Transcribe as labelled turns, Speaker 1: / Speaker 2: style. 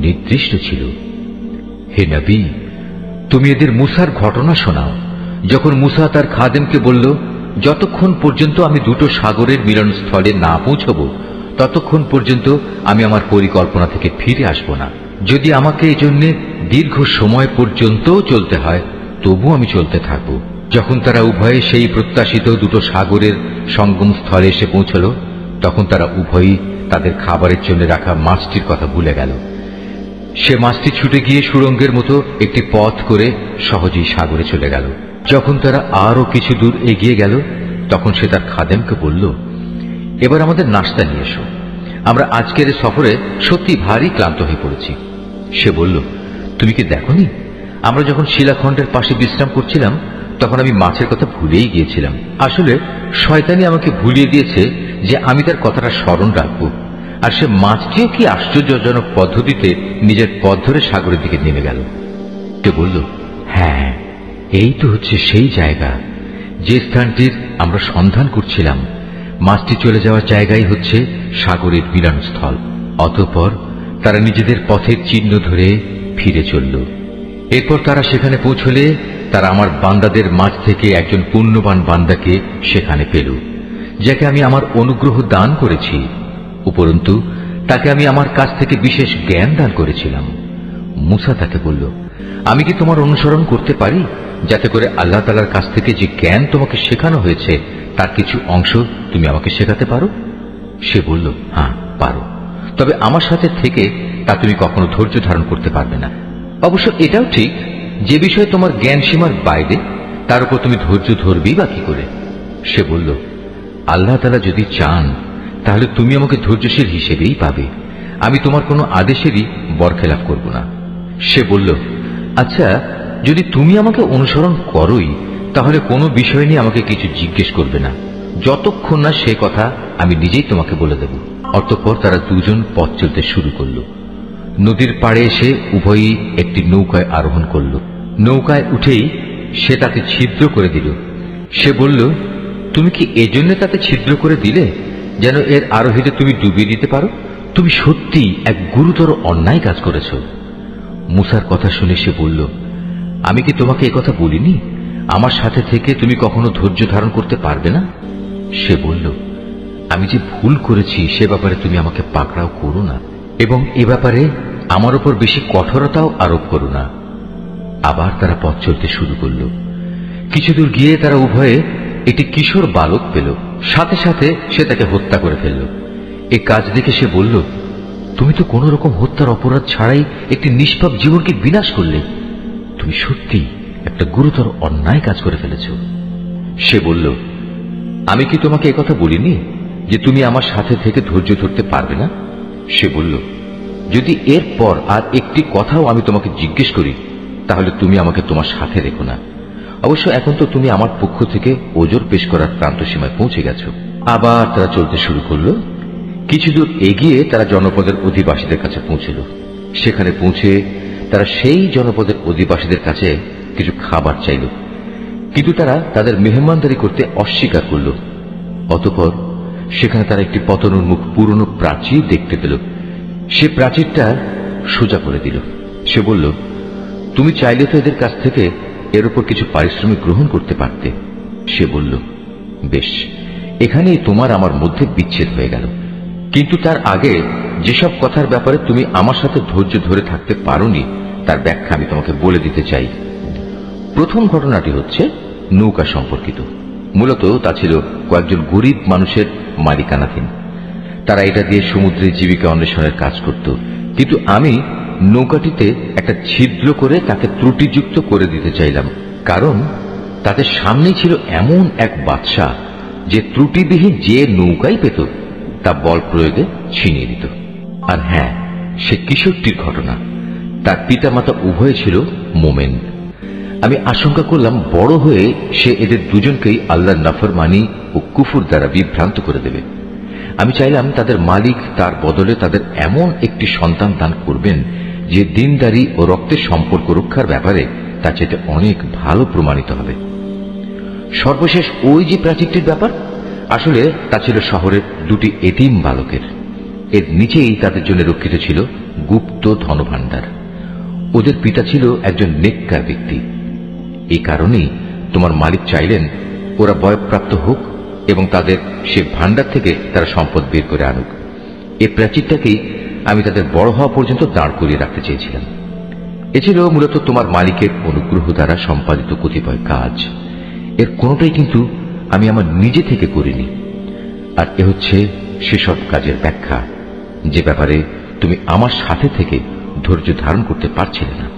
Speaker 1: নির্দিষ্ট ছিল। হে নবী, তুমি এদের মুসার ঘটনা শোনাও। যখন মুসা তার খাদেমকে বলল, যতক্ষণ পর্যন্ত আমি দুটো সাগরের মিলনস্থলে না পৌঁছব ততক্ষণ পর্যন্ত আমি আমার পরিকল্পনা থেকে ফিরে আসব না। যদি আমাকে এজন্য দীর্ঘ সময় পর্যন্তও চলতে হয় তবু আমি চলতে থাকব। যখন তারা উভয়ে সেই প্রত্যাশিত দুটো সাগরের সঙ্গম স্থলে এসে পৌঁছল তখন তারা উভয়ই তাদের খাবারের জন্য রাখা মাছটির কথা ভুলে গেল। সে মাছটি ছুটে গিয়ে সুড়ঙ্গের মতো একটি পথ করে সহজেই সাগরে চলে গেল। যখন তারা আরো কিছু দূর এগিয়ে গেল তখন সে তার খাদেমকে বলল, এবার আমাদের নাস্তা নিয়ে এসো, আমরা আজকের সফরে সত্যি ভারী ক্লান্ত হয়ে পড়েছি। সে বলল, তুমি কি দেখোনি আমরা যখন শিলাখণ্ডের পাশে বিশ্রাম করছিলাম তখন আমি মাছের কথা ভুলেই গিয়েছিলাম। আসলে শয়তানি আমাকে ভুলিয়ে দিয়েছে যে আমি তার কথাটা স্মরণ রাখব। আর সে মাছটিও কি আশ্চর্যজনক পদ্ধতিতে নিজের পথ ধরে সাগরের দিকে নেমে গেল। সে বলল, হ্যাঁ, এই তো হচ্ছে সেই জায়গা যে স্থানটির আমরা সন্ধান করছিলাম। মাছটি চলে যাওয়ার জায়গাই হচ্ছে সাগরের মিলনস্থল। অতঃপর তারা নিজেদের পথের চিহ্ন ধরে ফিরে চলল। এরপর তারা সেখানে পৌঁছলে তারা আমার বান্দাদের মাঝ থেকে একজন পুণ্যবান বান্দাকে সেখানে পেল, যাকে আমি আমার অনুগ্রহ দান করেছি। উপরন্তু তাকে আমি আমার কাছ থেকে বিশেষ জ্ঞান দান করেছিলাম। মুসা তাকে বলল, আমি কি তোমার অনুসরণ করতে পারি যাতে করে আল্লাহ তাআলার কাছ থেকে যে জ্ঞান তোমাকে শেখানো হয়েছে তার কিছু অংশ তুমি আমাকে শেখাতে পারো? সে বলল, হ্যাঁ পারো, তবে আমার সাথে থেকে তা তুমি কখনো ধৈর্য ধারণ করতে পারবে না। অবশ্য এটাও ঠিক, যে বিষয়ে তোমার জ্ঞান সীমার বাইরে তার উপর তুমি ধৈর্য ধরবেই বা কি করে? সে বলল, আল্লাহ তাআলা যদি চান তাহলে তুমি আমাকে ধৈর্যশীল হিসেবেই পাবে। আমি তোমার কোনো আদেশেরই বরখেলাপ করব না। সে বলল, আচ্ছা, যদি তুমি আমাকে অনুসরণ করোই তাহলে কোনো বিষয় নিয়ে আমাকে কিছু জিজ্ঞেস করবে না, যতক্ষণ না সে কথা আমি নিজেই তোমাকে বলে দেব। অতঃপর তারা দুজন পথ চলতে শুরু করল। নদীর পাড়ে এসে উভয়ই একটি নৌকায় আরোহণ করল। নৌকায় উঠেই সে তাকে ছিদ্র করে দিল। সে বলল, তুমি কি এজন্য তাতে ছিদ্র করে দিলে যেন এর আরোহীদের তুমি ডুবিয়ে দিতে পারো? তুমি সত্যি এক গুরুতর অন্যায় কাজ করেছ। মুসার কথা শুনে সে বলল, আমি কি তোমাকে একথা বলিনি আমার সাথে থেকে তুমি কখনো ধৈর্য ধারণ করতে পারবে না? সে বলল, আমি যে ভুল করেছি সে ব্যাপারে তুমি আমাকে পাকড়াও করো না এবং এ ব্যাপারে আমার উপর বেশি কঠোরতাও আরোপ করো না। আবার তারা পথ চলতে শুরু করল। কিছু দূর গিয়ে তারা উভয়ে একটি কিশোর বালক পেল। সাথে সাথে সে তাকে হত্যা করে ফেলল। এই কাজ দেখে সে বলল, তুমি তো কোন রকম হত্যার অপরাধ ছাড়াই একটি নিষ্পাপ জীবনকে বিনাশ করলে। তুমি সত্যি একটা গুরুতর অন্যায় কাজ করে ফেলেছ। সে বলল, আমি কি তোমাকে একথা বলিনি যে তুমি আমার সাথে থেকে ধৈর্য ধরতে পারবে না? সে বলল, যদি এরপর আর একটি কথাও আমি তোমাকে জিজ্ঞেস করি তাহলে তুমি আমাকে তোমার সাথে রেখো না। অবশ্য এখন তো তুমি আমার পক্ষ থেকে ওজর পেশ করার প্রান্ত সীমায় পৌঁছে গেছো। আবার তারা চলতে শুরু করলো। কিছু দূর এগিয়ে তারা জনপদের অধিবাসীদের কাছে পৌঁছল। সেখানে পৌঁছে তারা সেই জনপদের অধিবাসীদের কাছে কিছু খাবার চাইল, কিন্তু তারা তাদের মেহমানদারি করতে অস্বীকার করল। অতঃপর সেখানে তারা একটি পতনোন্মুখ পুরনো প্রাচীর দেখতে পেল। সে প্রাচীরটা সোজা করে দিল। সে বলল, তুমি চাইলে তো এদের কাছ থেকে এর উপর কিছু পারিশ্রমিক গ্রহণ করতে পারতে। সে বলল, বেশ, এখানেই তোমার আমার মধ্যে বিচ্ছেদ হয়ে গেল। কিন্তু তার আগে যেসব কথার ব্যাপারে তুমি আমার সাথে ধৈর্য ধরে থাকতে পারোনি তার ব্যাখ্যা আমি তোমাকে বলে দিতে চাই। প্রথম ঘটনাটি হচ্ছে নৌকা সম্পর্কিত। মূলত তা ছিল কয়েকজন গরিব মানুষের মালিকানাধীন। তারা এটা দিয়ে সমুদ্রে জীবিকা অন্বেষণের কাজ করত, কিন্তু আমি নৌকাটিতে একটা ছিদ্র করে তাকে ত্রুটিযুক্ত করে দিতে চাইলাম, কারণ তাদের সামনে ছিল এমন এক বাদশা যে ত্রুটিবিহীন যে নৌকাই পেত তা বল প্রয়োগে ছিনিয়ে দিত। আর হ্যাঁ, সে কিশোরটির ঘটনা। তার পিতামাতা উভয় ছিল মোমেন। আমি আশঙ্কা করলাম বড় হয়ে সে এদের দুজনকেই আল্লাহর নাফরমানি ও কুফর দ্বারা বিভ্রান্ত করে দেবে। আমি চাইলাম তাদের মালিক তার বদলে তাদের এমন একটি সন্তান দান করবেন যে দিনদারি ও রক্তের সম্পর্ক রক্ষার ব্যাপারে তার চাইতে অনেক ভালো প্রমাণিত হবে। সর্বশেষ ওই যে প্রাচীরটির ব্যাপার, আসলে তা ছিল শহরের দুটি এতিম বালকের। এর নিচেই তাদের জন্য রক্ষিত ছিল গুপ্ত ধনভাণ্ডার। ওদের পিতা ছিল একজন নেককার ব্যক্তি। এই কারণেই তোমার মালিক চাইলেন ওরা বয়ঃপ্রাপ্ত হোক এবং তাদের সে ভাণ্ডার থেকে তারা সম্পদ বের করে আনুক। এই প্রাচীরটাকেই আমি তাদের বড় হওয়া পর্যন্ত দাঁড় করিয়ে রাখতে চেয়েছিলাম। এ ছিল মূলত তোমার মালিকের অনুগ্রহ দ্বারা সম্পাদিত কতিপয় কাজ। এর কোনোটাই কিন্তু আমি আমার নিজে থেকে করিনি। আর এ হচ্ছে সেসব কাজের ব্যাখ্যা যে ব্যাপারে তুমি আমার সাথে থেকে ধৈর্য ধারণ করতে পারছিলে না।